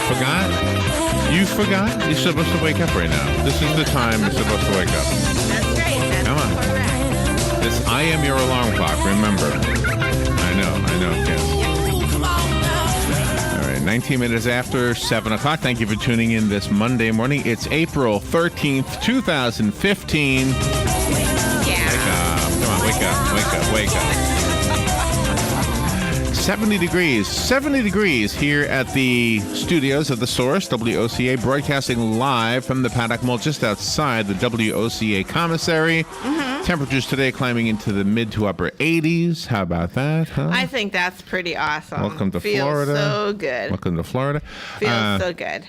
Forgot? You forgot? You're supposed to wake up right now. This is the time you're supposed to wake up. That's right. That's Come on. correct. I am your alarm clock, remember. I know, kids. All right, 19 minutes after 7 o'clock. Thank you for tuning in this Monday morning. It's April 13th, 2015. Yeah. Come on, wake up. 70 degrees here at the studios of The Source, WOCA, broadcasting live from the Paddock Mall just outside the WOCA commissary. Mm-hmm. Temperatures today climbing into the mid to upper 80s. How about that, huh? I think that's pretty awesome. Welcome to Feels Florida. so good. Welcome to Florida. Feels so good.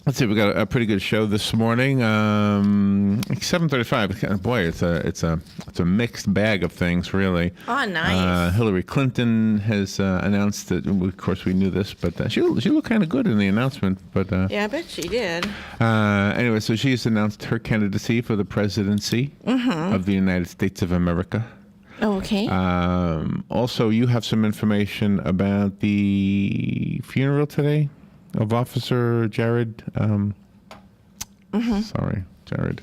Let's see, we got a pretty good show this morning. 7:35. Boy, it's a mixed bag of things, really. Oh, nice. Hillary Clinton has announced that. Of course, we knew this, but she looked kind of good in the announcement. But yeah, I bet she did. Anyway, so she's announced her candidacy for the presidency of the United States of America. Okay. Also, you have some information about the funeral today of Officer Jared. Sorry, Jared.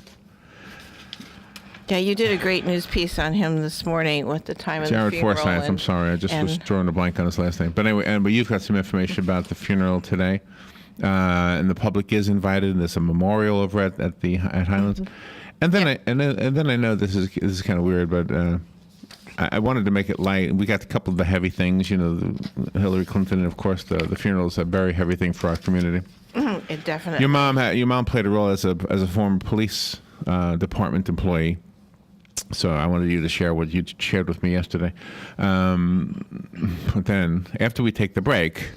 Yeah, you did a great news piece on him this morning with the time of Jared the funeral. Forsyth. I'm sorry, I just was drawing a blank on his last name. But anyway, but you've got some information about the funeral today, and the public is invited. There's a memorial over at Highlands, and then I know this is kind of weird, but. I wanted to make it light. We got a couple of the heavy things, Hillary Clinton, and of course the funeral is a very heavy thing for our community. It definitely. Your mom played a role as a former police department employee, so I wanted you to share what you shared with me yesterday. But then after we take the break,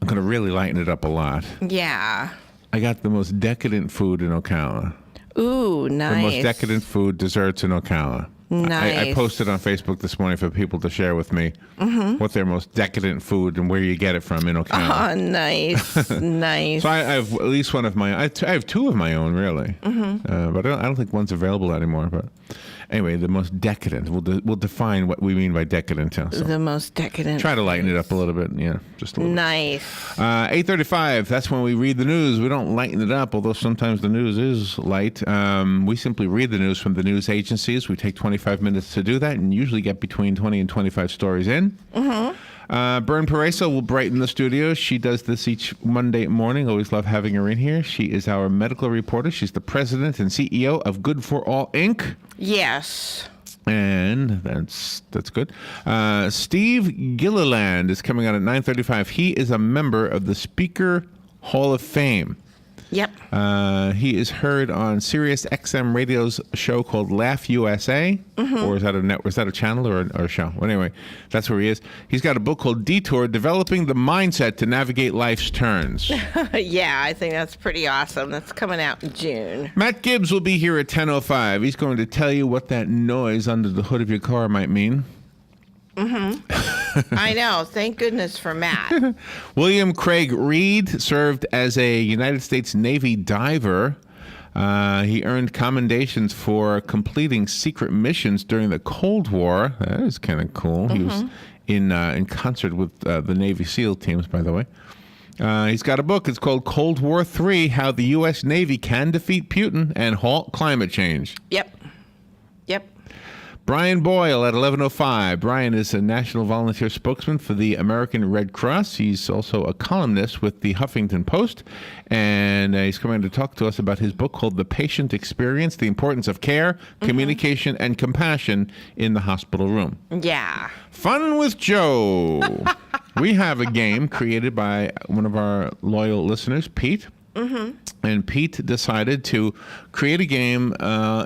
I'm going to really lighten it up a lot. Yeah. I got the most decadent food in Ocala. Ooh, nice. The most decadent food, desserts in Ocala. Nice. I posted on Facebook this morning for people to share with me what their most decadent food and where you get it from in Ocala. Oh, nice. Nice. So I have at least one of my. I have two of my own, really. But I don't think one's available anymore. But anyway, the most decadent. We'll define what we mean by decadent. So The most decadent. try to lighten it up a little bit. Yeah, just a little. Nice. 8:35. That's when we read the news. We don't lighten it up, although sometimes the news is light. We simply read the news from the news agencies. We take 25 minutes to do that, and usually get between 20 and 25 stories in. Bern Paresa will brighten the studio. She does this each Monday morning. Always love having her in here. She is our medical reporter. She's the president and CEO of Good for All Inc. Yes. And that's good. Steve Gilliland is coming on at 9:35. He is a member of the Speaker Hall of Fame. Yep. He is heard on Sirius XM Radio's show called Laugh USA, or is that a channel or a show? Well, anyway, that's where he is. He's got a book called Detour: Developing the Mindset to Navigate Life's Turns. Yeah, I think that's pretty awesome. That's coming out in June. Matt Gibbs will be here at 10:05. He's going to tell you what that noise under the hood of your car might mean. I know. Thank goodness for Matt. William Craig Reed served as a United States Navy diver. He earned commendations for completing secret missions during the Cold War. That is kind of cool. He was in concert with the Navy SEAL teams, by the way. He's got a book. It's called Cold War III: How the U.S. Navy Can Defeat Putin and Halt Climate Change. Yep. Brian Boyle at 11:05. Brian is a national volunteer spokesman for the American Red Cross. He's also a columnist with the Huffington Post, and he's coming to talk to us about his book called The Patient Experience: The Importance of Care, Communication, and Compassion in the Hospital Room. Yeah. Fun with Joe. We have a game created by one of our loyal listeners, Pete. And Pete decided to create a game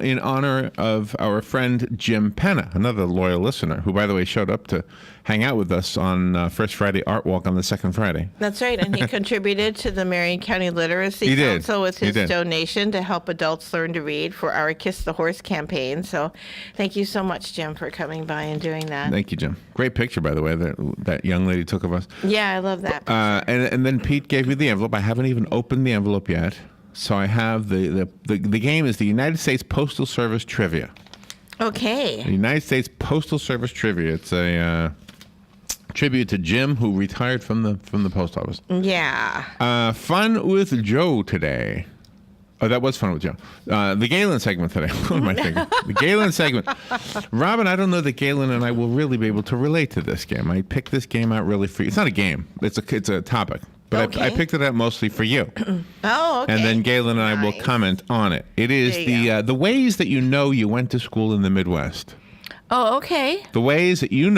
in honor of our friend Jim Penna, another loyal listener, who, by the way, showed up to hang out with us on First Friday Art Walk on the second Friday. That's right, and he contributed to the Marion County Literacy Council with his donation to help adults learn to read for our Kiss the Horse campaign. So thank you so much, Jim, for coming by and doing that. Thank you, Jim. Great picture, by the way, that young lady took of us. Yeah, I love that picture. And then Pete gave me the envelope. I haven't even opened the envelope yet. So I have the game is the United States Postal Service Trivia. Okay. The United States Postal Service Trivia. It's a Tribute to Jim, who retired from the post office. Yeah. Fun with Joe today. Oh, that was fun with Joe. The Galen segment today. What am I thinking? The Galen segment. Robin, I don't know that Galen and I will really be able to relate to this game. I picked this game out really for you. It's not a game. It's a topic. But okay. I picked it out mostly for you. Oh, okay. And then Galen and I will comment on it. It is the ways that you went to school in the Midwest. Oh, okay. The ways that you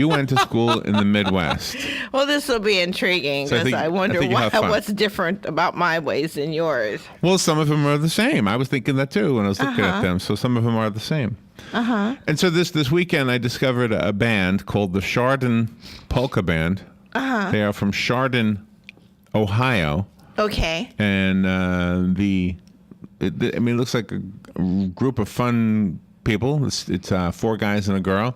went to school in the Midwest. Well, this will be intriguing because I wonder what's different about my ways than yours. Well, some of them are the same. I was thinking that too when I was looking at them. So some of them are the same. And so this weekend I discovered a band called the Chardon Polka Band. They are from Chardon, Ohio. Okay. And it looks like a group of fun people. It's 4 guys and a girl.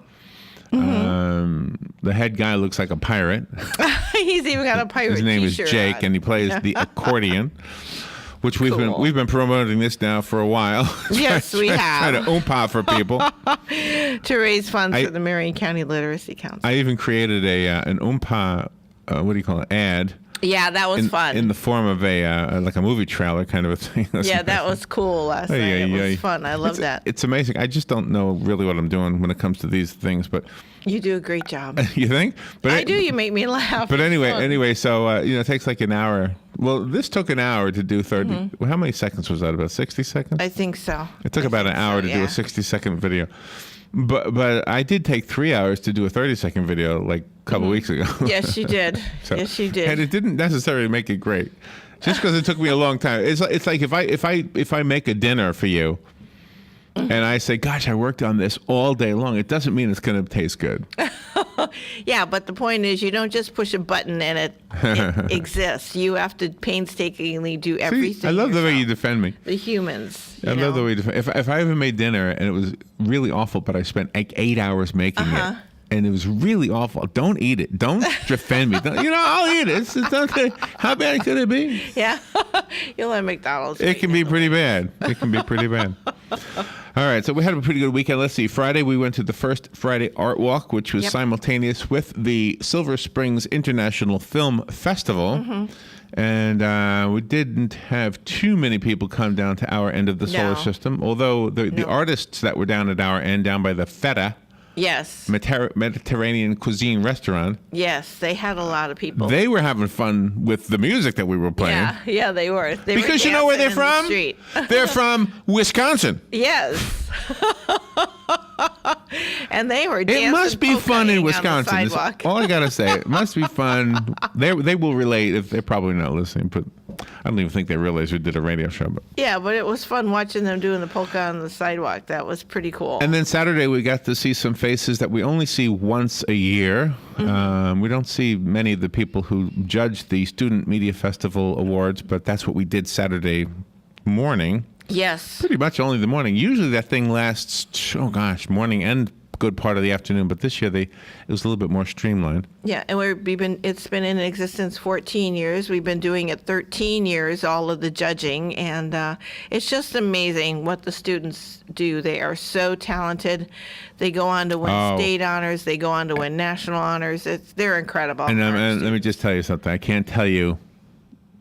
The head guy looks like a pirate. He's even got a pirate His name is t-shirt Jake, on. and he plays the accordion, which we've been promoting this now for a while. Yes, we have. Trying to oompa for people to raise funds for the Marion County Literacy Council. I even created an oompa. What do you call it? Ad. Yeah, that was fun. In the form of like a movie trailer kind of a thing. Yeah, that was cool last night. It was fun. I love that. It's amazing. I just don't know really what I'm doing when it comes to these things, but you do a great job. You think? But I do. You make me laugh. But anyway, so it takes like an hour. Well, this took an hour to do 30. Well, how many seconds was that? About 60 seconds? I think so. It took about an hour to do a 60-second video. But I did take 3 hours to do a 30-second video like a couple weeks ago. Yes, you did. Yes, you did. And it didn't necessarily make it great, just because it took me a long time. It's like if I make a dinner for you, and I say, "Gosh, I worked on this all day long," it doesn't mean it's going to taste good. Yeah, but the point is, you don't just push a button and it exists. You have to painstakingly do everything. See, I love the way you defend me. The humans. I love the way you defend. If I ever made dinner and it was really awful, but I spent like 8 hours making it, and it was really awful, don't eat it. Don't defend me. I'll eat it. It's okay. How bad could it be? Yeah, you'll have McDonald's. It can be pretty bad. It can be pretty bad. All right, so we had a pretty good weekend. Let's see. Friday, we went to the first Friday Art Walk, which was simultaneous with the Silver Springs International Film Festival. And we didn't have too many people come down to our end of the solar system, although the artists that were down at our end, down by the Feta, yes, Mediterranean cuisine restaurant. Yes, they had a lot of people. They were having fun with the music that we were playing. Yeah, they were. Because you know where they're from? They're from Wisconsin. Yes. And they were dancing. It must be fun in Wisconsin. All I gotta say, it must be fun. They will relate. If they're probably not listening, but I don't even think they realized we did a radio show. But yeah, but it was fun watching them doing the polka on the sidewalk. That was pretty cool. And then Saturday we got to see some faces that we only see once a year. We don't see many of the people who judge the Student Media Festival Awards, but that's what we did Saturday morning. Yes. Pretty much only the morning. Usually that thing lasts, morning and good part of the afternoon. But this year it was a little bit more streamlined. Yeah, and it's been in existence 14 years. We've been doing it 13 years, all of the judging. And it's just amazing what the students do. They are so talented. They go on to win state honors. They go on to win national honors. They're incredible. And let me just tell you something. I can't tell you,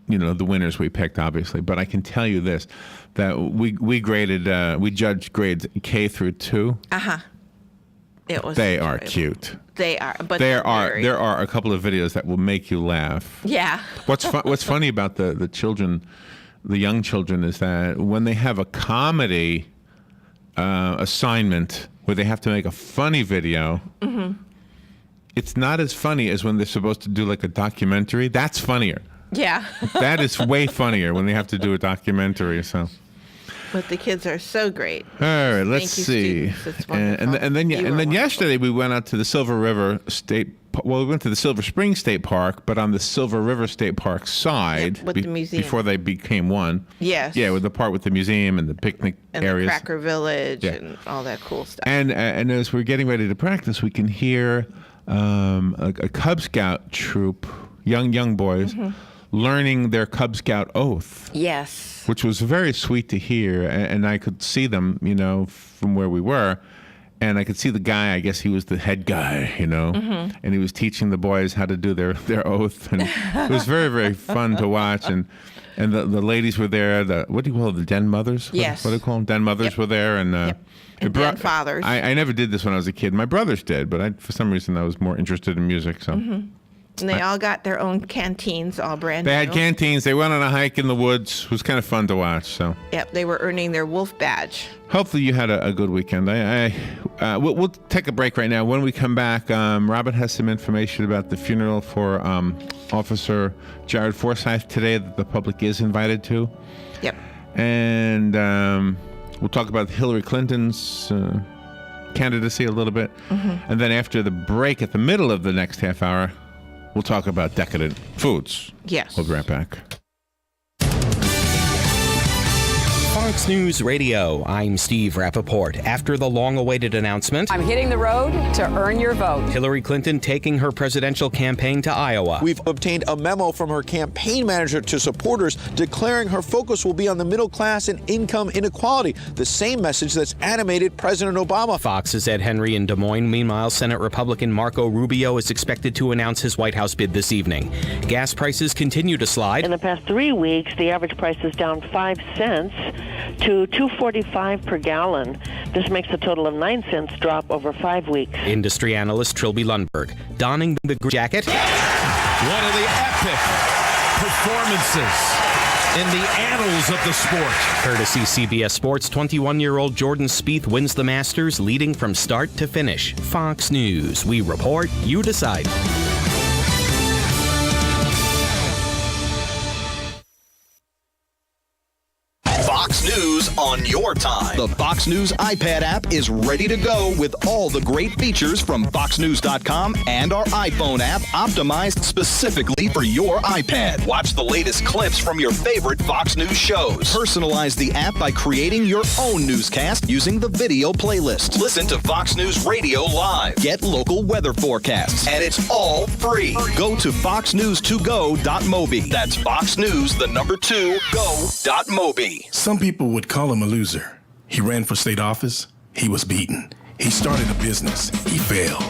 the winners we picked, obviously, but I can tell you this, that we judged grades K through 2. They are cute. They are, but there are a couple of videos that will make you laugh. Yeah. What's funny about the children, the young children, is that when they have a comedy assignment where they have to make a funny video, it's not as funny as when they're supposed to do like a documentary. That's funnier. Yeah. That is way funnier when they have to do a documentary. So. But the kids are so great. All right, let's see. And then yesterday we went out to the Silver River State. Well, we went to the Silver Spring State Park, but on the Silver River State Park side, with the museum before they became one. Yes. Yeah, with the part with the museum and the picnic areas, the Cracker Village, and all that cool stuff. And as we're getting ready to practice, we can hear a Cub Scout troop, young boys, learning their Cub Scout oath. Yes. Which was very sweet to hear, and I could see them, from where we were, And I could see the guy, I guess he was the head guy, and he was teaching the boys how to do their oath. And it was very, very fun to watch. And the ladies were there. What do you call it, the den mothers? Yes. What do you call them? Den mothers were there. And, and den fathers. I never did this when I was a kid. My brothers did, but for some reason I was more interested in music. So. And they all got their own canteens, all brand new. They had canteens. They went on a hike in the woods. It was kind of fun to watch. So. Yep, they were earning their wolf badge. Hopefully you had a good weekend. We'll take a break right now. When we come back, Robin has some information about the funeral for Officer Jared Forsyth today that the public is invited to. Yep. And we'll talk about Hillary Clinton's candidacy a little bit. And then after the break, at the middle of the next half hour, we'll talk about decadent foods. Yes. We'll be right back. Fox News Radio, I'm Steve Rappaport. After the long-awaited announcement, I'm hitting the road to earn your vote. Hillary Clinton taking her presidential campaign to Iowa. We've obtained a memo from her campaign manager to supporters declaring her focus will be on the middle class and income inequality, the same message that's animated President Obama. Fox's Ed Henry in Des Moines. Meanwhile, Senate Republican Marco Rubio is expected to announce his White House bid this evening. Gas prices continue to slide. In the past 3 weeks, the average price is down 5 cents to $2.45 per gallon. This makes a total of 9 cents drop over 5 weeks. Industry analyst Trilby Lundberg donning the green jacket. One of the epic performances in the annals of the sport. Courtesy CBS Sports, 21-year-old Jordan Spieth wins the Masters, leading from start to finish. Fox News. We report, you decide. Fox News on your time. The Fox News iPad app is ready to go with all the great features from FoxNews.com and our iPhone app optimized specifically for your iPad. Watch the latest clips from your favorite Fox News shows. Personalize the app by creating your own newscast using the video playlist. Listen to Fox News Radio live. Get local weather forecasts. And it's all free. Go to foxnews2go.mobi. That's foxnews2go.mobi. Some people would call him a loser. He ran for state office. He was beaten. He started a business. He failed.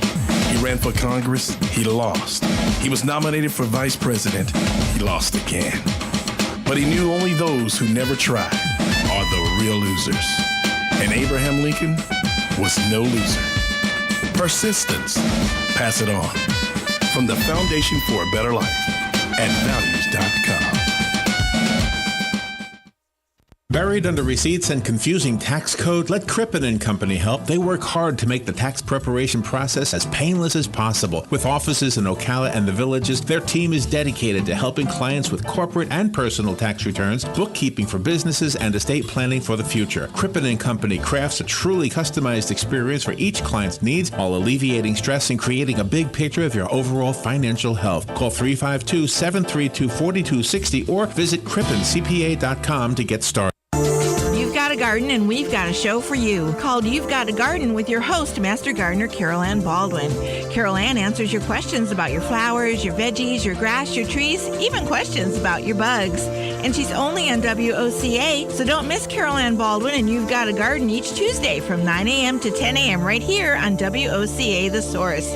He ran for Congress. He lost. He was nominated for vice president. He lost again. But he knew only those who never tried are the real losers. And Abraham Lincoln was no loser. Persistence. Pass it on. From the Foundation for a Better Life at values.com. Buried under receipts and confusing tax code? Let Crippen & Company help. They work hard to make the tax preparation process as painless as possible. With offices in Ocala and the Villages, their team is dedicated to helping clients with corporate and personal tax returns, bookkeeping for businesses, and estate planning for the future. Crippen & Company crafts a truly customized experience for each client's needs, while alleviating stress and creating a big picture of your overall financial health. Call 352-732-4260 or visit crippencpa.com to get started. You've got a garden and we've got a show for you called You've Got a Garden with your host, Master Gardener Carol Ann Baldwin. Carol Ann answers your questions about your flowers, your veggies, your grass, your trees, even questions about your bugs. And she's only on WOCA, so don't miss Carol Ann Baldwin and You've Got a Garden each Tuesday from 9 a.m. to 10 a.m. right here on WOCA The Source.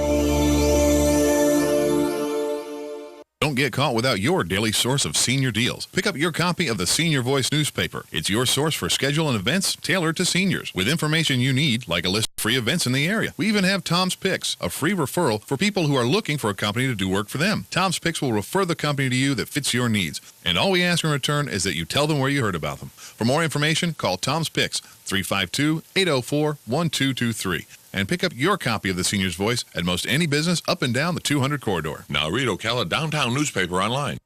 Don't get caught without your daily source of senior deals. Pick up your copy of the Senior Voice newspaper. It's your source for schedule and events tailored to seniors, with information you need, like a list of free events in the area. We even have Tom's Picks, a free referral for people who are looking for a company to do work for them. Tom's Picks will refer the company to you that fits your needs. And all we ask in return is that you tell them where you heard about them. For more information, call Tom's Picks, 352-804-1223. And pick up your copy of the Senior's Voice at most any business up and down the 200 corridor. Now read Ocala Downtown newspaper online.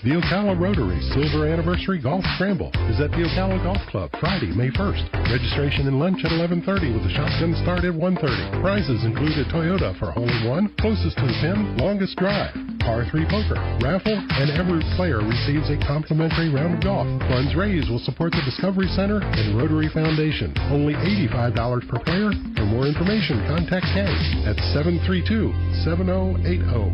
The Ocala Rotary Silver Anniversary Golf Scramble is at the Ocala Golf Club Friday, May 1st. Registration and lunch at 11:30 with a shotgun start at 1:30. Prizes include a Toyota for hole in one, closest to the pin, longest drive, par 3 poker, raffle, and every player receives a complimentary round of golf. Funds raised will support the Discovery Center and Rotary Foundation. Only $85 per player. For more information, contact Kay at 732-7080.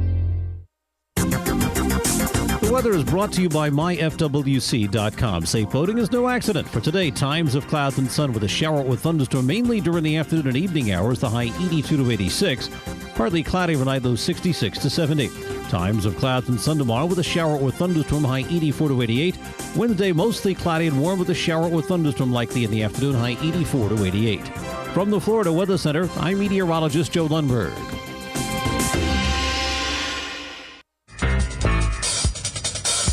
The weather is brought to you by myfwc.com. Safe boating is no accident. For today, times of clouds and sun with a shower or thunderstorm mainly during the afternoon and evening hours, the high 82 to 86. Partly cloudy overnight, low 66 to 70. Times of clouds and sun tomorrow with a shower or thunderstorm, high 84 to 88. Wednesday, mostly cloudy and warm with a shower or thunderstorm likely in the afternoon, high 84 to 88. From the Florida Weather Center, I'm meteorologist Joe Lundberg.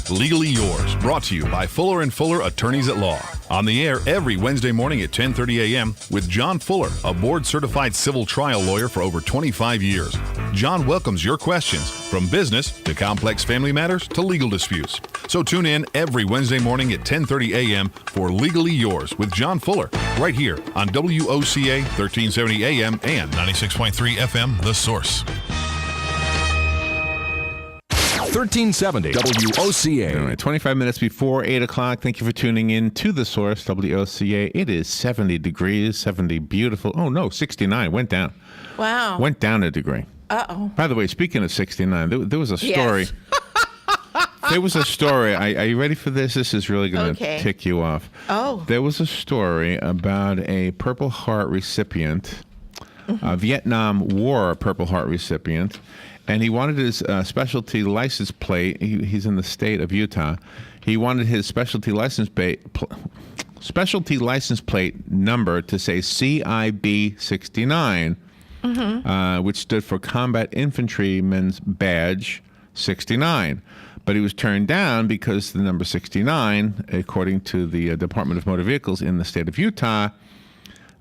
Legally Yours, brought to you by Fuller & Fuller Attorneys at Law. On the air every Wednesday morning at 10:30 a.m. with John Fuller, a board-certified civil trial lawyer for over 25 years. John welcomes your questions, from business to complex family matters to legal disputes. So tune in every Wednesday morning at 10:30 a.m. for Legally Yours with John Fuller, right here on WOCA 1370 a.m. and 96.3 FM, The Source. 1370 WOCA. All right, 25 minutes before 8 o'clock. Thank you for tuning in to The Source, WOCA. It is 70 degrees, 70 beautiful. Oh, no, 69. Went down. Wow. Went down a degree. Uh-oh. By the way, speaking of 69, there was a story. Yes. There was a story. Are you ready for this? This is really going to tick you off. Oh. There was a story about a Purple Heart recipient, a Vietnam War Purple Heart recipient, and he wanted his specialty license plate. He's in the state of Utah. He wanted his specialty license plate number to say CIB 69, which stood for Combat Infantryman's Badge 69. But he was turned down because the number 69, according to the Department of Motor Vehicles in the state of Utah,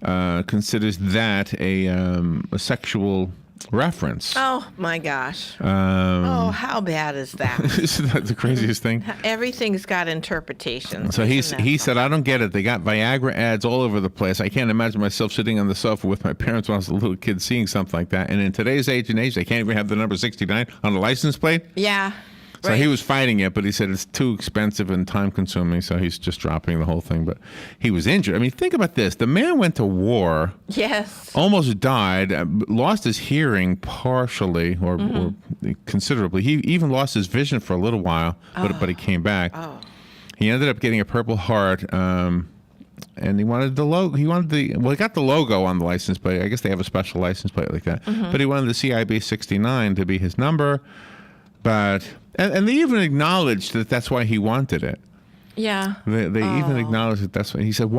considers that a sexual reference. Oh, my gosh. How bad is that? Isn't that the craziest thing? Everything's got interpretations. So he said, I don't get it. They got Viagra ads all over the place. I can't imagine myself sitting on the sofa with my parents when I was a little kid seeing something like that. And in today's age, they can't even have the number 69 on the license plate? Yeah. So he was fighting it, but he said it's too expensive and time-consuming, so he's just dropping the whole thing. But he was injured. I mean, think about this. The man went to war. Yes. Almost died, lost his hearing partially or considerably. He even lost his vision for a little while, but he came back. Oh. He ended up getting a Purple Heart, and he wanted the logo. He got the logo on the license plate. I guess they have a special license plate like that. But he wanted the CIB 69 to be his number. But and they even acknowledged that that's why he wanted it. Yeah. They even acknowledged that that's why. He said,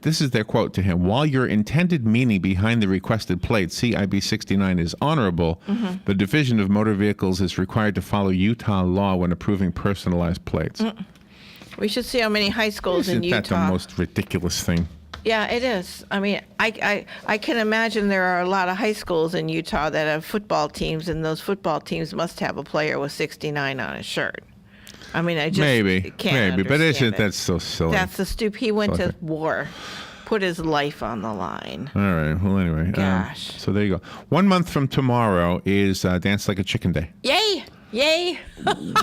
this is their quote to him, while your intended meaning behind the requested plate, CIB 69, is honorable, the Division of Motor Vehicles is required to follow Utah law when approving personalized plates. We should see how many high schools in Utah. Isn't that the most ridiculous thing? Yeah, it is. I mean, I can imagine there are a lot of high schools in Utah that have football teams, and those football teams must have a player with 69 on his shirt. I mean, I just can't understand but it. that's so silly. That's the stupid. He went to war, put his life on the line. All right. Well, anyway. Gosh. So there you go. 1 month from tomorrow is Dance Like a Chicken Day. Yay! Yay!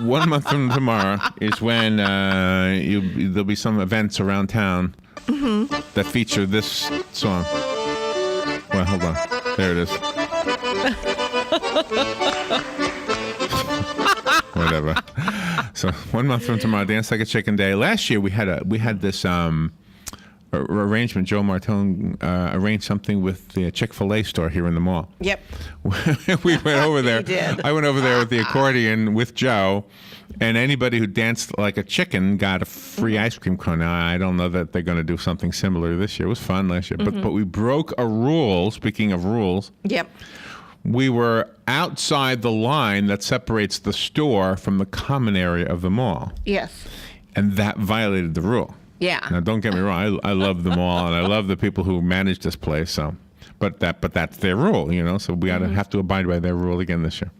1 month from tomorrow is when there'll be some events around town that feature this song. Well, hold on. There it is. Whatever. So 1 month from tomorrow, Dance Like a Chicken Day. Last year we had this arrangement. Joe Martone arranged something with the Chick-fil-A store here in the mall. Yep. We went over there. He did. I went over there with the accordion with Joe, and anybody who danced like a chicken got a free ice cream cone. Now, I don't know that they're going to do something similar this year. It was fun last year, but we broke a rule. Speaking of rules. Yep. We were outside the line that separates the store from the common area of the mall. Yes. And that violated the rule. Yeah. Now, don't get me wrong. I love the mall, and I love the people who manage this place. So, but that's their rule, you know. So we have to abide by their rule again this year.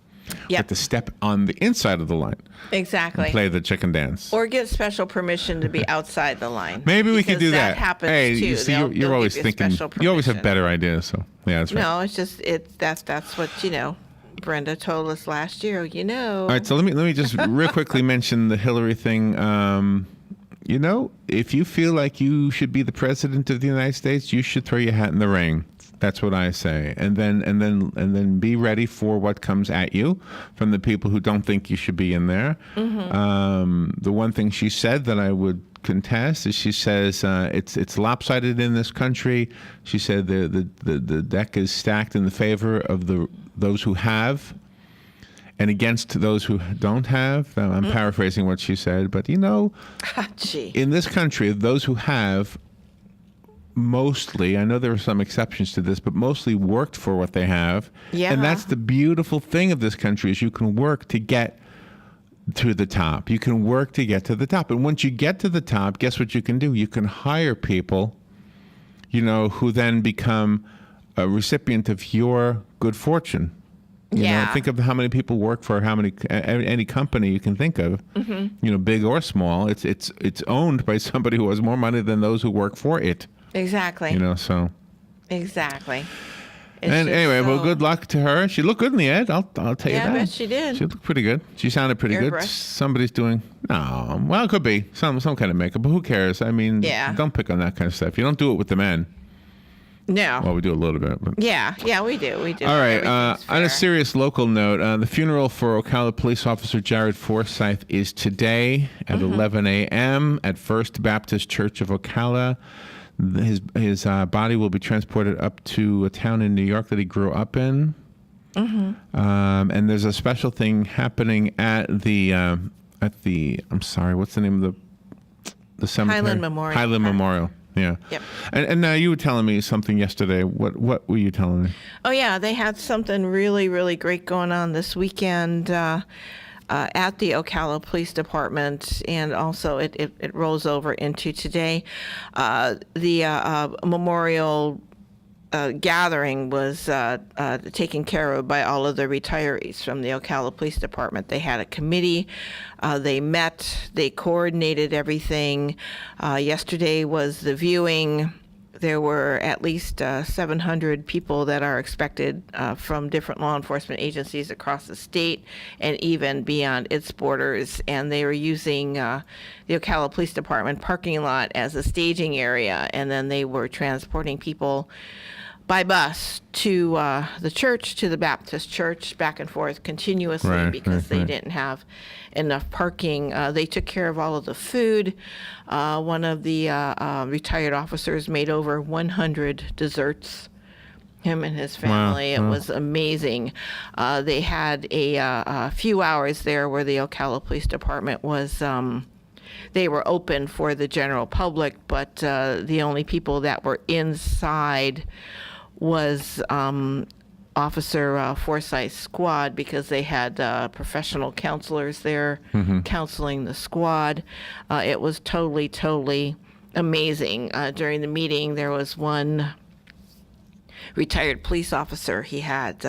Yeah. To step on the inside of the line. Exactly. And play the chicken dance. Or get special permission to be outside the line. Maybe we could do that. That happens too. You see, you're always thinking. You always have better ideas. So yeah, that's right. No, it's just that's what Brenda told us last year. All right, so let me just real quickly mention the Hillary thing. If you feel like you should be the president of the United States, you should throw your hat in the ring. That's what I say, and then be ready for what comes at you from the people who don't think you should be in there. The one thing she said that I would contest is she says it's lopsided in this country. She said the deck is stacked in the favor of those who have, and against those who don't have. I'm paraphrasing what she said, but in this country, those who have. Mostly, I know there are some exceptions to this, but mostly worked for what they have. Yeah. And that's the beautiful thing of this country is you can work to get to the top. You can work to get to the top. And once you get to the top, guess what you can do? You can hire people, who then become a recipient of your good fortune. You know, think of how many people work for any company you can think of, big or small. It's owned by somebody who has more money than those who work for it. Exactly. So. Exactly. Anyway, well, good luck to her. She looked good in the ad. I'll tell you that. Yeah, I bet she did. She looked pretty good. She sounded pretty good. Somebody's doing. No, well, it could be some kind of makeup, but who cares? I mean, don't pick on that kind of stuff. You don't do it with the men. No. Well, we do a little bit. But. Yeah, we do. All right. On a serious local note, the funeral for Ocala police officer Jared Forsyth is today at 11 a.m. at First Baptist Church of Ocala. His body will be transported up to a town in New York that he grew up in. And there's a special thing happening at the I'm sorry, what's the name of the cemetery? Highland Memorial. Highland Memorial. Yeah. Yep. And now you were telling me something yesterday. What were you telling me? Oh yeah, they had something really, really great going on this weekend. At the Ocala Police Department, and also it rolls over into today. The memorial gathering was taken care of by all of the retirees from the Ocala Police Department. They had a committee. They met. They coordinated everything. Yesterday was the viewing. There were at least 700 people that are expected from different law enforcement agencies across the state and even beyond its borders. And they were using the Ocala Police Department parking lot as a staging area. And then they were transporting people by bus to the church, to the Baptist church, back and forth continuously because they didn't have enough parking. They took care of all of the food. One of the retired officers made over 100 desserts, him and his family. It was amazing. They had a few hours there where the Ocala Police Department was they were open for the general public, but the only people that were inside was Officer Forsyth's squad, because they had professional counselors there counseling the squad. It was totally amazing. During the meeting, there was one retired police officer. He had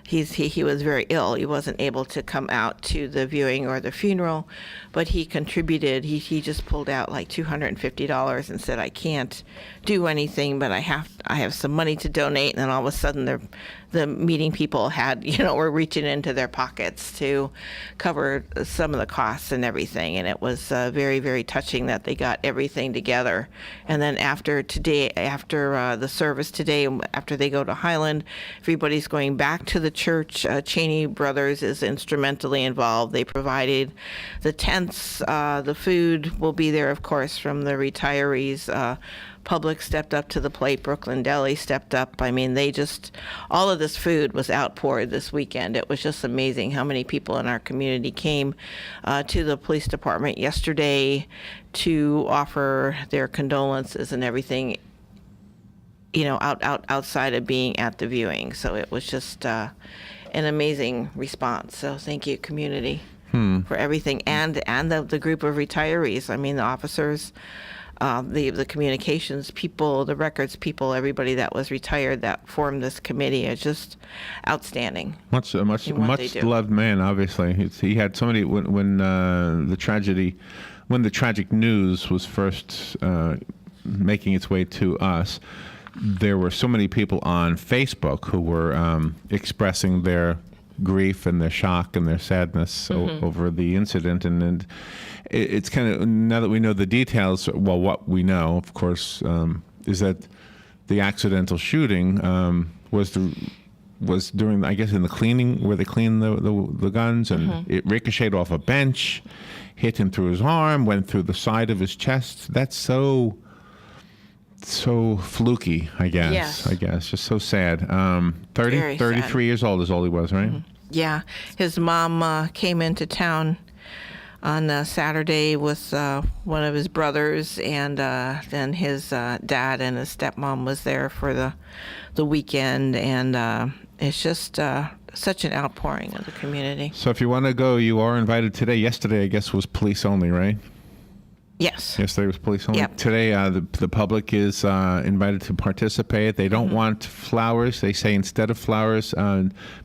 he was very ill. He wasn't able to come out to the viewing or the funeral, but he contributed. He just pulled out like $250 and said, "I can't do anything, but I have some money to donate." And then all of a sudden, the meeting people were reaching into their pockets to cover some of the costs and everything. And it was very, very touching that they got everything together. And then after the service today, after they go to Highland, everybody's going back to the church. Cheney Brothers is instrumentally involved. They provided the tents. The food will be there, of course, from the retirees. Public stepped up to the plate. Brooklyn Deli stepped up. I mean, all of this food was outpoured this weekend. It was just amazing how many people in our community came to the police department yesterday to offer their condolences and everything, outside of being at the viewing. So it was just an amazing response. So thank you, community, for everything. And the group of retirees. I mean, the officers, the communications people, the records people, everybody that was retired that formed this committee is just outstanding. Much loved man. Obviously, he had so many when the tragic news was first making its way to us. There were so many people on Facebook who were expressing their grief and their shock and their sadness over the incident, and it's kind of, now that we know the details, well, what we know, of course, is that the accidental shooting was during, I guess, in the cleaning where they clean the guns, and it ricocheted off a bench, hit him through his arm, went through the side of his chest. That's so fluky, I guess. Yes. I guess just so sad. 33 sad. years old is all he was, right? Yeah, his mom came into town on Saturday with one of his brothers, and then his dad and his stepmom was there for the weekend, and it's just such an outpouring of the community. So if you want to go, you are invited today. Yesterday, I guess, was police only, right? Yes. Yesterday was police only. Yep. Today, the public is invited to participate. They don't want flowers. They say instead of flowers,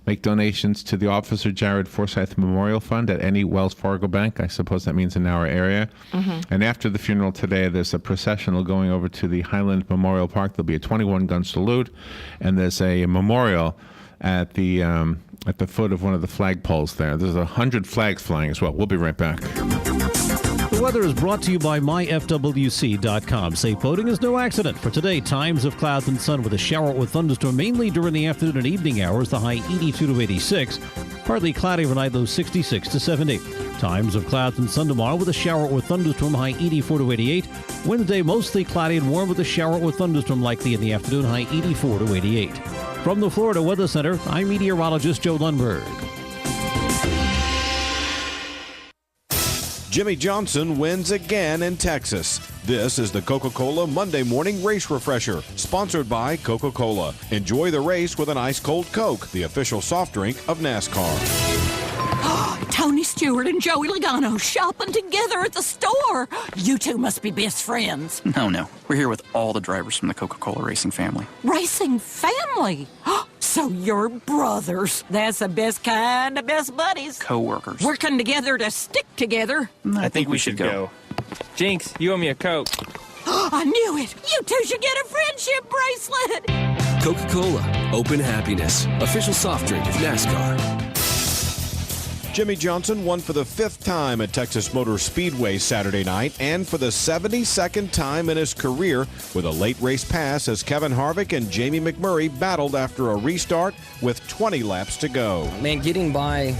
make donations to the Officer Jared Forsyth Memorial Fund at any Wells Fargo bank. I suppose that means in our area. And after the funeral today, there's a processional going over to the Highland Memorial Park. There'll be a 21-gun salute, and there's a memorial at the foot of one of the flagpoles there. There's 100 flags flying as well. We'll be right back. The weather is brought to you by myfwc.com. Safe boating is no accident. For today, times of clouds and sun with a shower or thunderstorm mainly during the afternoon and evening hours, the high 82 to 86. Partly cloudy overnight, low 66 to 70. Times of clouds and sun tomorrow with a shower or thunderstorm, high 84 to 88. Wednesday, mostly cloudy and warm with a shower or thunderstorm likely in the afternoon, high 84 to 88. From the Florida Weather Center, I'm meteorologist Joe Lundberg. Jimmy Johnson wins again in Texas. This is the Coca-Cola Monday Morning Race Refresher, sponsored by Coca-Cola. Enjoy the race with an ice-cold Coke, the official soft drink of NASCAR. Tony Stewart and Joey Logano shopping together at the store. You two must be best friends. No. We're here with all the drivers from the Coca-Cola racing family. Racing family? So you're brothers. That's the best kind of best buddies. Co-workers. Working together to stick together. I think we should go. Jinx, you owe me a Coke. I knew it. You two should get a friendship bracelet. Coca-Cola. Open happiness. Official soft drink of NASCAR. Jimmy Johnson won for the 5th time at Texas Motor Speedway Saturday night and for the 72nd time in his career with a late race pass as Kevin Harvick and Jamie McMurray battled after a restart with 20 laps to go. Man, getting by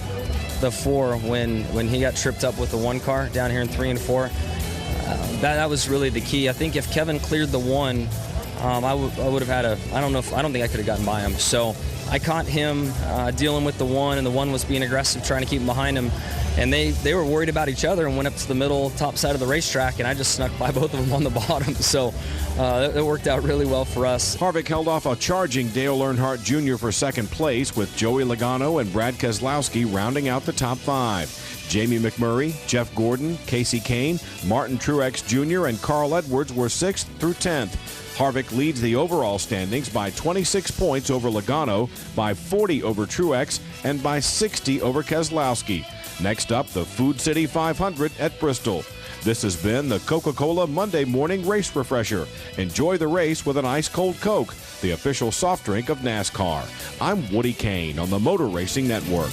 the 4 when he got tripped up with the 1 car down here in 3 and 4, that was really the key. I think if Kevin cleared the 1, I would have had I don't think I could have gotten by him. So I caught him dealing with the 1, and the 1 was being aggressive, trying to keep him behind him. And they were worried about each other and went up to the middle, top side of the racetrack, and I just snuck by both of them on the bottom. So it worked out really well for us. Harvick held off a charging Dale Earnhardt Jr. for 2nd place, with Joey Logano and Brad Keselowski rounding out the top 5. Jamie McMurray, Jeff Gordon, Casey Kane, Martin Truex Jr., and Carl Edwards were 6th through 10th. Harvick leads the overall standings by 26 points over Logano, by 40 over Truex, and by 60 over Keselowski. Next up, the Food City 500 at Bristol. This has been the Coca-Cola Monday Morning Race Refresher. Enjoy the race with an ice-cold Coke, the official soft drink of NASCAR. I'm Woody Kane on the Motor Racing Network.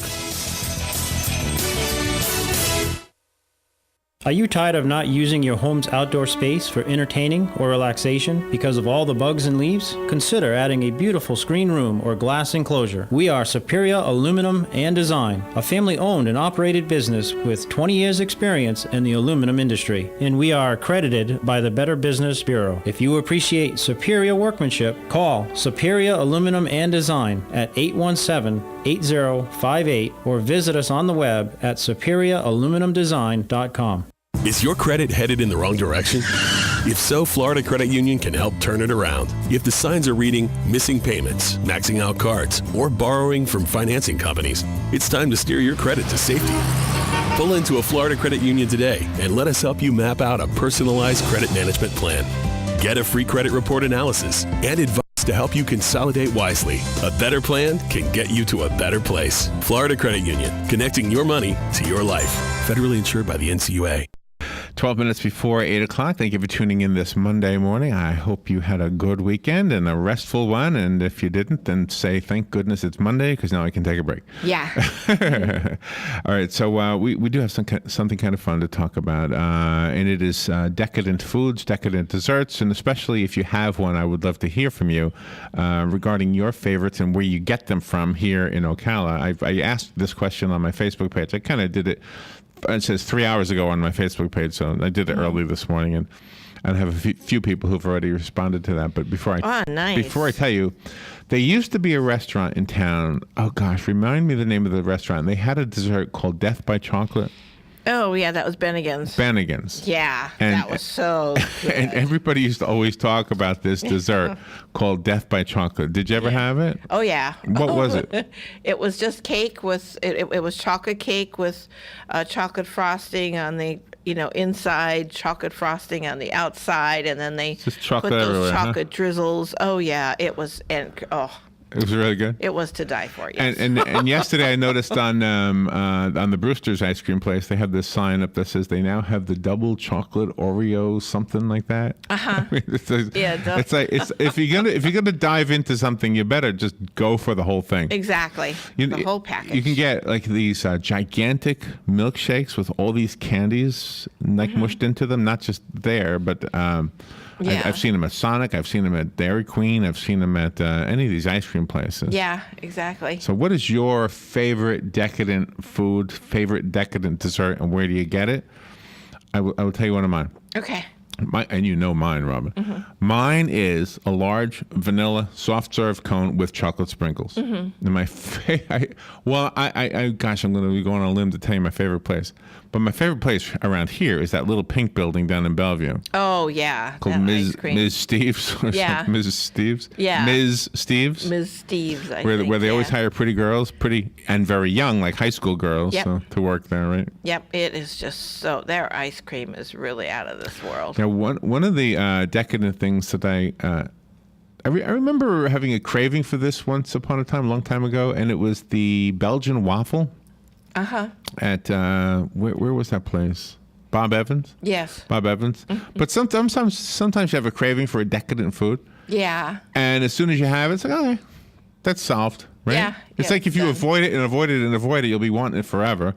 Are you tired of not using your home's outdoor space for entertaining or relaxation because of all the bugs and leaves? Consider adding a beautiful screen room or glass enclosure. We are Superior Aluminum and Design, a family-owned and operated business with 20 years experience in the aluminum industry, and we are accredited by the Better Business Bureau. If you appreciate superior workmanship, call Superior Aluminum and Design at 817-8058 or visit us on the web at superiораluminumdesign.com. Is your credit headed in the wrong direction? If so, Florida Credit Union can help turn it around. If the signs are reading missing payments, maxing out cards, or borrowing from financing companies, it's time to steer your credit to safety. Pull into a Florida Credit Union today and let us help you map out a personalized credit management plan. Get a free credit report analysis and advice to help you consolidate wisely. A better plan can get you to a better place. Florida Credit Union, connecting your money to your life. Federally insured by the NCUA. 12 minutes before 8 o'clock. Thank you for tuning in this Monday morning. I hope you had a good weekend and a restful one. And if you didn't, then say, thank goodness it's Monday, because now I can take a break. Yeah. All right. So we do have something kind of fun to talk about. And it is decadent foods, decadent desserts. And especially if you have one, I would love to hear from you regarding your favorites and where you get them from here in Ocala. I asked this question on my Facebook page. I kind of did it. It says 3 hours ago on my Facebook page, so I did it early this morning, and I have a few people who've already responded to that. But before I tell you, there used to be a restaurant in town. Oh gosh, remind me the name of the restaurant. They had a dessert called Death by Chocolate. Oh, yeah, that was Bennigan's. Bennigan's. Yeah, and, that was so good. And everybody used to always talk about this dessert called Death by Chocolate. Did you ever have it? Oh, yeah. What was it? It was just cake with, it was chocolate cake with chocolate frosting on the, inside, chocolate frosting on the outside, and then they just put those chocolate huh? drizzles. Oh, yeah, it was, It was really good. It was to die for. Yes. And yesterday I noticed on the Brewster's ice cream place they have this sign up that says they now have the double chocolate Oreo, something like that. It's like if you're gonna dive into something, you better just go for the whole thing. Exactly. The whole package. You can get like these gigantic milkshakes with all these candies like mushed into them, not just there, but. Yeah. I've seen them at Sonic. I've seen them at Dairy Queen. I've seen them at any of these ice cream places. Yeah, exactly. So what is your favorite decadent food, favorite decadent dessert, and where do you get it? I will tell you one of mine. Okay. And you know mine, Robin. Mm-hmm. Mine is a large vanilla soft serve cone with chocolate sprinkles. Mm-hmm. And gosh, I'm going to be going on a limb to tell you my favorite place. But my favorite place around here is that little pink building down in Bellevue. Oh, yeah. Called Ms. Steve's. Or yeah. Mrs. Steve's? Yeah. Ms. Steve's? Ms. Steve's, I where think, they always hire pretty girls, pretty and very young, like high school girls, to work there, right? Yep. It is just their ice cream is really out of this world. Now, one of the decadent things that I remember having a craving for this once upon a time, a long time ago, and it was the Belgian waffle. Uh-huh. At where was that place? Bob Evans? Yes. Bob Evans. Mm-hmm. But sometimes you have a craving for a decadent food. Yeah. And as soon as you have it, it's like, okay, that's solved, right? Yeah. It's like if you avoid it and avoid it and avoid it, you'll be wanting it forever.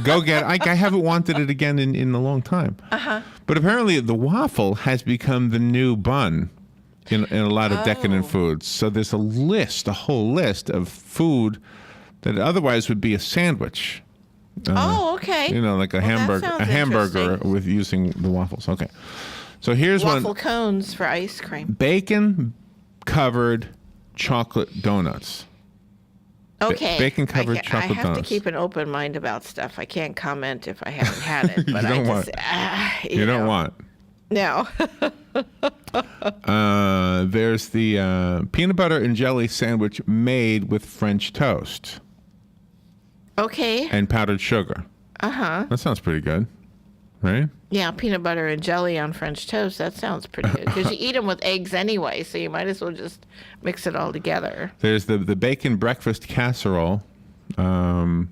Go get it. I haven't wanted it again in a long time. Uh-huh. But apparently the waffle has become the new bun in a lot of decadent foods. So there's a whole list of food that otherwise would be a sandwich. Okay. Like a hamburger with using the waffles. Okay. So here's waffle cones for ice cream. Bacon covered chocolate donuts. Okay. Bacon covered chocolate donuts. I have to keep an open mind about stuff. I can't comment if I haven't had it, but you don't want. No. There's the peanut butter and jelly sandwich made with French toast. Okay. And powdered sugar. Uh-huh. That sounds pretty good, right? Yeah, peanut butter and jelly on French toast. That sounds pretty good. Because you eat them with eggs anyway, so you might as well just mix it all together. There's the bacon breakfast casserole. Oh,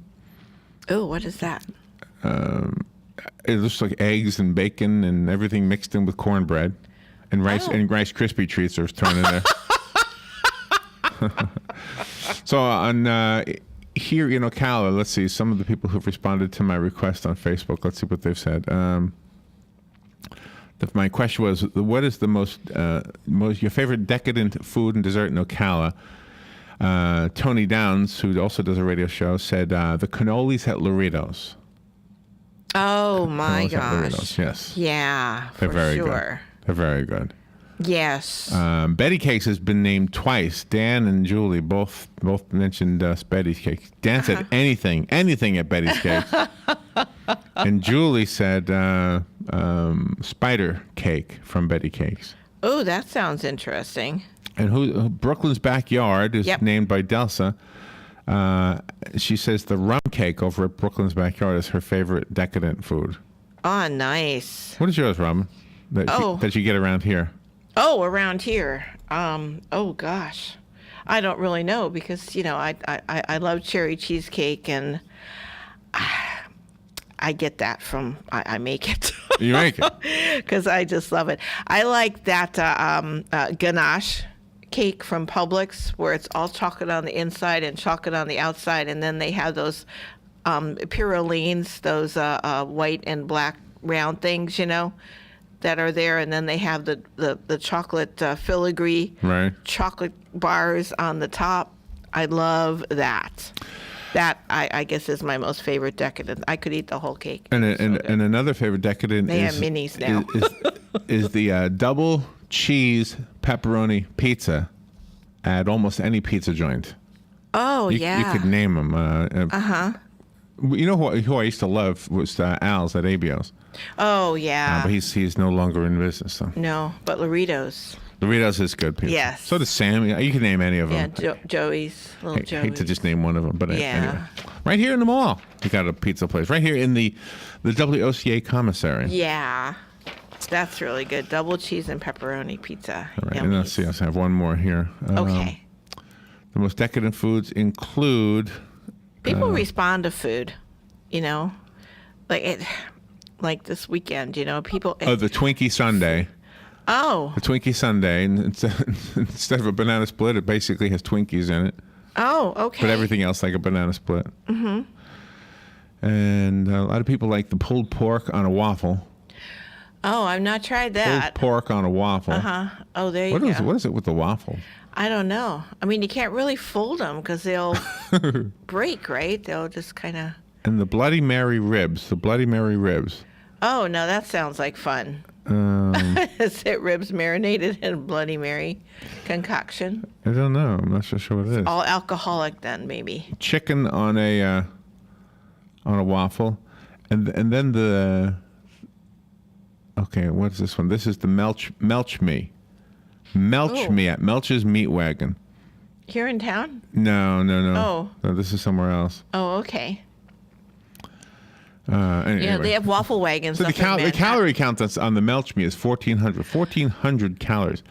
what is that? It looks like eggs and bacon and everything mixed in with cornbread. And Rice Krispie treats are thrown in there. So on... here in Ocala, let's see, some of the people who've responded to my request on Facebook, let's see what they've said. My question was, what is the most your favorite decadent food and dessert in Ocala? Tony Downs, who also does a radio show, said the cannolis at Loritos. Oh, my gosh. Loritos, yes. Yeah, They're very sure. Good. They're very good. Yes. Betty Cakes has been named twice. Dan and Julie both mentioned Betty's Cakes. Dan said anything at Betty's Cakes. And Julie said spider cake from Betty Cakes. Oh, that sounds interesting. And Brooklyn's Backyard is named by Delsa. She says the rum cake over at Brooklyn's Backyard is her favorite decadent food. Oh, nice. What is yours, Robin? That you get around here? Oh, around here. Oh gosh, I don't really know because I love cherry cheesecake and I get that from, I make it. You make it? Because I just love it. I like that ganache cake from Publix where it's all chocolate on the inside and chocolate on the outside. And then they have those Purolines, those white and black round things, that are there. And then they have the chocolate filigree chocolate bars on the top. I love that. That, I guess, is my most favorite decadent. I could eat the whole cake. And another favorite decadent they have minis now. is the double cheese pepperoni pizza at almost any pizza joint. Oh, yeah. You could name them. Uh-huh. You know who I used to love was Al's at ABO's. Oh, yeah. But he's no longer in business. So. No, but Doritos. Doritos is good pizza. Yes. So does Sam. You can name any of them. Yeah, Joey's. Little Joey's. I hate to just name one of them, but yeah. Anyway. Right here in the mall, you got a pizza place. Right here in the WOCA commissary. Yeah. That's really good. Double cheese and pepperoni pizza. All right, and let's see. I have one more here. Okay. The most decadent foods include... People respond to food, like this weekend, people... the Twinkie Sundae. Oh. The Twinkie Sundae. And instead of a banana split, it basically has Twinkies in it. Oh, okay. But everything else like a banana split. Mm-hmm. And a lot of people like the pulled pork on a waffle. Oh, I've not tried that. Pulled pork on a waffle. Uh-huh. Oh, there you go. What is it with the waffle? I don't know. I mean, you can't really fold them because they'll break, right? They'll just kind of... And the Bloody Mary ribs. The Bloody Mary ribs. Oh, no, that sounds like fun. Is it ribs marinated in Bloody Mary concoction? I don't know. I'm not so sure what it is. All alcoholic then, maybe. Chicken on a waffle. And then the... Okay, what's this one? This is the Melch Me. Melch Me at Melch's Meat Wagon. Here in town? No. Oh. No, this is somewhere else. Oh, okay. Anyway. Yeah, they have waffle wagons. So the calorie count that's on the Melch Me is 1,400 calories.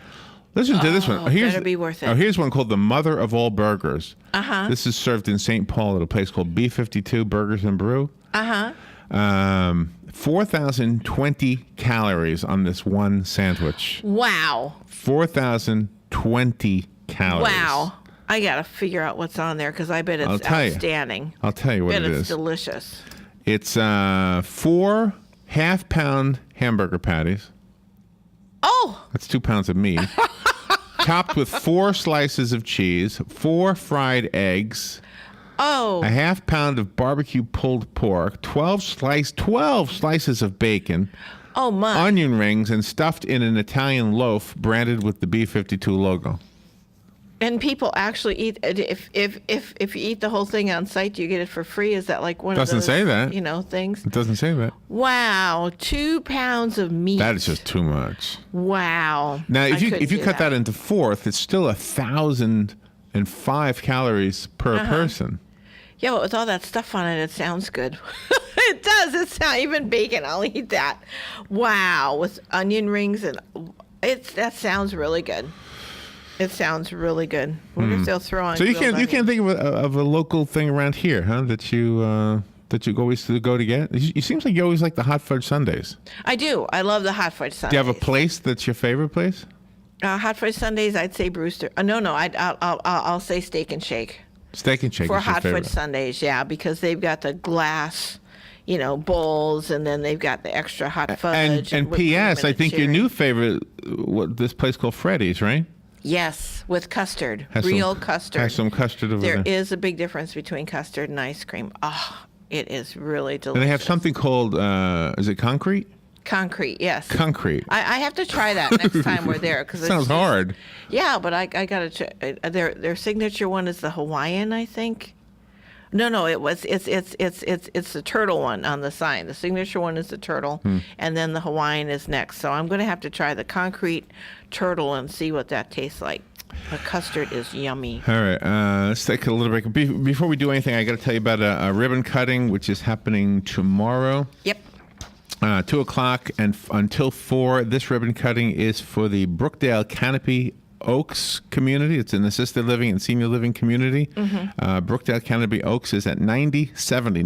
Listen to this one. Better be worth it. Here's one called the Mother of All Burgers. Uh-huh. This is served in St. Paul at a place called B52 Burgers and Brew. Uh-huh. 4,020 calories on this one sandwich. Wow. 4,020 calories. Wow. I got to figure out what's on there because I bet it's outstanding. I'll tell you what it is. It's delicious. It's 4 half-pound hamburger patties. Oh! That's 2 pounds of meat. Topped with 4 slices of cheese, 4 fried eggs. Oh. A half pound of barbecue pulled pork, 12 slices of bacon. Oh, my. Onion rings and stuffed in an Italian loaf branded with the B52 logo. And people actually eat if you eat the whole thing on site, do you get it for free? Is that like one of those? Doesn't say that. Things. It doesn't say that. Wow, 2 pounds of meat. That is just too much. Wow. Now, if you cut that into fourth, it's still 1,005 calories per person. Yeah, but with all that stuff on it, it sounds good. It does. It sounds even bacon. I'll eat that. Wow, with onion rings and that sounds really good. It sounds really good. Wonder if they'll throw on. So you can't think of a local thing around here, huh? That you always go to get. It seems like you always like the hot fudge sundaes. I do. I love the hot fudge sundaes. Do you have a place that's your favorite place? Hot fudge sundaes. I'd say Brewster. No. I'll say Steak and Shake. Steak and Shake for is your hot favorite. fudge sundaes. Yeah, because they've got the glass, bowls, and then they've got the extra hot fudge. And P.S. I think your new favorite, this place called Freddy's, right? Yes, with custard, Has custard. Has some custard over there. There is a big difference between custard and ice cream. Oh, it is really delicious. And they have something called, is it concrete? Concrete, yes. Concrete. I have to try that next time we're there because sounds hard. Yeah, but I got to. Their signature one is the Hawaiian, I think. No, it's the turtle one on the sign. The signature one is the turtle, and then the Hawaiian is next. So I'm going to have to try the concrete turtle and see what that tastes like. The custard is yummy. All right, let's take a little break. Before we do anything, I got to tell you about a ribbon cutting, which is happening tomorrow. Yep. 2 o'clock and until 4. This ribbon cutting is for the Brookdale Canopy Oaks community. It's an assisted living and senior living community. Brookdale Canopy Oaks is at 9070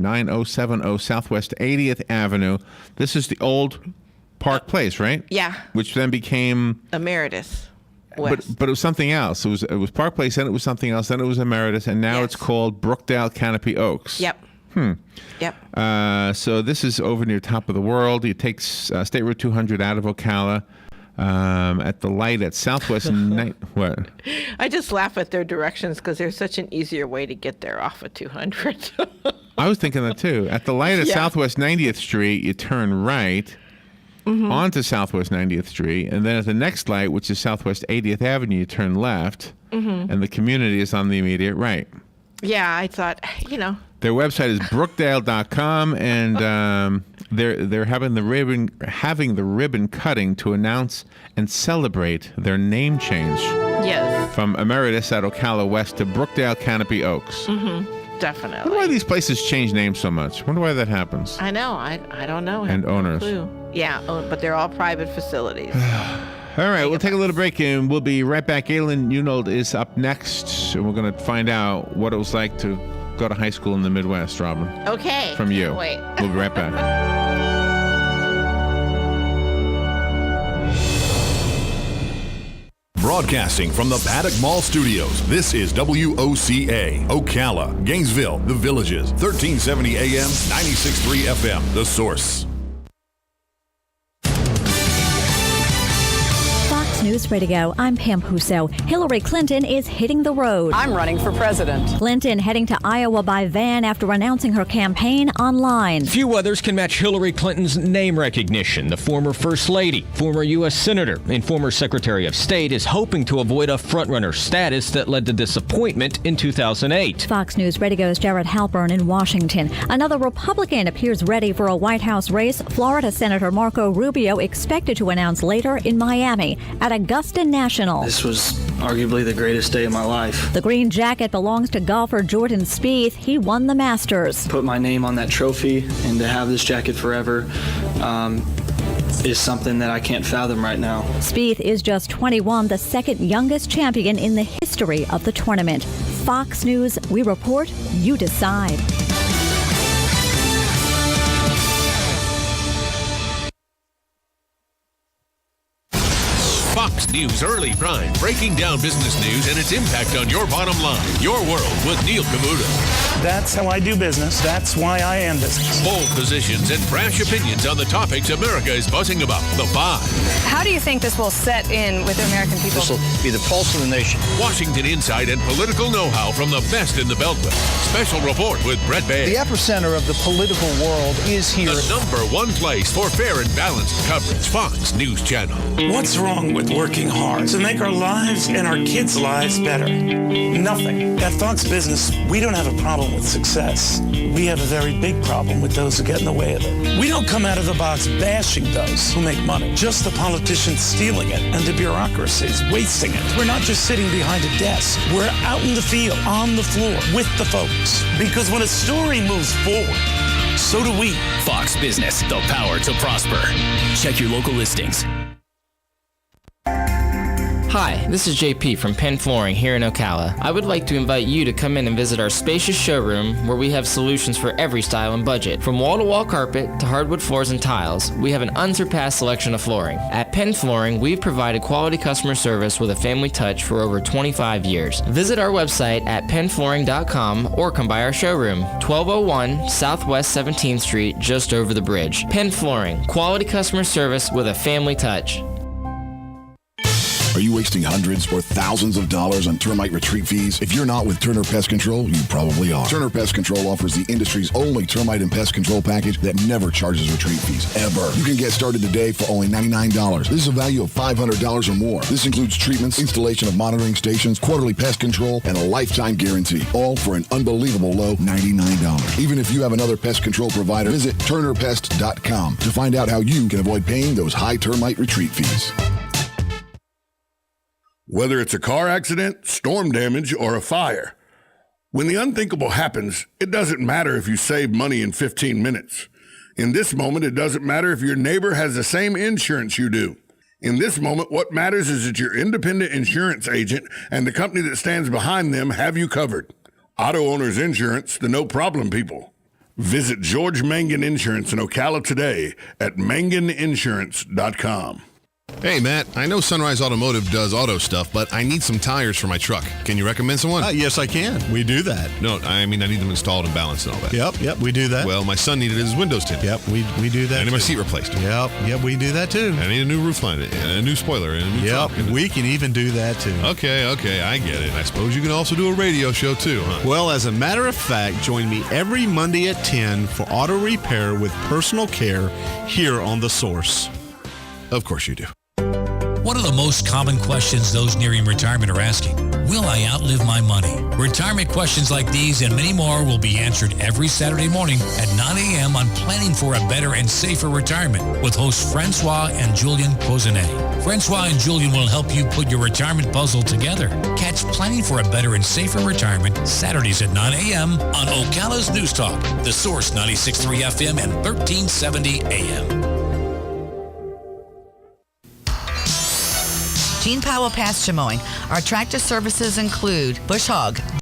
Southwest 80th Avenue. This is the old Park Place, right? Yeah. Which then became Emeritus. But it was something else. It was Park Place, then it was something else, then it was Emeritus, and now it's called Brookdale Canopy Oaks. Yep. Yep. So this is over near Top of the World. You take State Route 200 out of Ocala. At the light at Southwest night. What? I just laugh at their directions because there's such an easier way to get there off of 200. I was thinking that too. At the light at Southwest 90th Street, you turn right onto Southwest 90th Street, and then at the next light, which is Southwest 80th Avenue, you turn left, and the community is on the immediate right. Yeah, I thought, Their website is brookdale.com, and they're having the ribbon cutting to announce and celebrate their name change. Yes. From Emeritus at Ocala West to Brookdale Canopy Oaks. Definitely. I wonder why these places change names so much. I wonder why that happens. I know. I don't know. And owners. Clue. Yeah, but they're all private facilities. All right, we'll take a little break and we'll be right back. Galen Unold is up next, and we're going to find out what it was like to go to high school in the Midwest, Robin. Okay. From you. Wait. We'll be right back. Broadcasting from the Paddock Mall Studios, this is WOCA, Ocala, Gainesville, The Villages, 1370 AM, 96.3 FM, The Source. News Radio. I'm Pam Huso. Hillary Clinton is hitting the road. I'm running for president. Clinton heading to Iowa by van after announcing her campaign online. Few others can match Hillary Clinton's name recognition. The former First Lady, former U.S. Senator, and former Secretary of State is hoping to avoid a frontrunner status that led to disappointment in 2008. Fox News Radio's Jared Halpern in Washington. Another Republican appears ready for a White House race. Florida Senator Marco Rubio expected to announce later in Miami at Augusta National. This was arguably the greatest day of my life. The green jacket belongs to golfer Jordan Spieth. He won the Masters. Put my name on that trophy, and to have this jacket forever is something that I can't fathom right now. Spieth is just 21, the second youngest champion in the history of the tournament. Fox News, we report, you decide. Fox News Early Prime, breaking down business news and its impact on your bottom line. Your World with Neil Cavuto. That's how I do business. That's why I am business. Bold positions and brash opinions on the topics America is buzzing about. The Five. How do you think this will set in with the American people? This will be the pulse of the nation. Washington insight and political know-how from the best in the Beltway. Special report with Brett Baer. The epicenter of the political world is here. The #1 place for fair and balanced coverage. Fox News Channel. What's wrong with working hard to make our lives and our kids' lives better? Nothing. At Fox Business, we don't have a problem with success. We have a very big problem with those who get in the way of it. We don't come out of the box bashing those who make money, just the politicians stealing it and the bureaucracies wasting it. We're not just sitting behind a desk. We're out in the field, on the floor, with the folks. Because when a story moves forward, so do we. Fox Business, the power to prosper. Check your local listings. Hi, this is JP from Penn Flooring here in Ocala. I would like to invite you to come in and visit our spacious showroom where we have solutions for every style and budget. From wall-to-wall carpet to hardwood floors and tiles, we have an unsurpassed selection of flooring. At Penn Flooring, we've provided quality customer service with a family touch for over 25 years. Visit our website at pennflooring.com or come by our showroom, 1201 Southwest 17th Street, just over the bridge. Penn Flooring, quality customer service with a family touch. Are you wasting hundreds or thousands of dollars on termite retreat fees? If you're not with Turner Pest Control, you probably are. Turner Pest Control offers the industry's only termite and pest control package that never charges retreat fees, ever. You can get started today for only $99. This is a value of $500 or more. This includes treatments, installation of monitoring stations, quarterly pest control, and a lifetime guarantee, all for an unbelievable low $99. Even if you have another pest control provider, visit turnerpest.com to find out how you can avoid paying those high termite retreat fees. Whether it's a car accident, storm damage, or a fire, when the unthinkable happens, it doesn't matter if you save money in 15 minutes. In this moment, it doesn't matter if your neighbor has the same insurance you do. In this moment, what matters is that your independent insurance agent and the company that stands behind them have you covered. Auto Owners Insurance, the no-problem people. Visit George Mangan Insurance in Ocala today at manganinsurance.com. Hey, Matt, I know Sunrise Automotive does auto stuff, but I need some tires for my truck. Can you recommend someone? Yes, I can. We do that. No, I mean, I need them installed and balanced and all that. Yep, we do that. Well, my son needed his windows tinted. Yep, we do that. I need my seat replaced. Yep, we do that too. I need a new roof line and a new spoiler and a new trunk. We can even do that too. Okay, I get it. I suppose you can also do a radio show too, huh? Well, as a matter of fact, join me every Monday at 10 for auto repair with personal care here on The Source. Of course you do. One of the most common questions those nearing retirement are asking, will I outlive my money? Retirement questions like these and many more will be answered every Saturday morning at 9 a.m. on Planning for a Better and Safer Retirement with hosts Francois and Julian Pozenet. Francois and Julian will help you put your retirement puzzle together. Catch Planning for a Better and Safer Retirement Saturdays at 9 a.m. on Ocala's News Talk, The Source 96.3 FM and 1370 AM. Gene Powell Pass Chamoyne. Our tractor services include bush hog,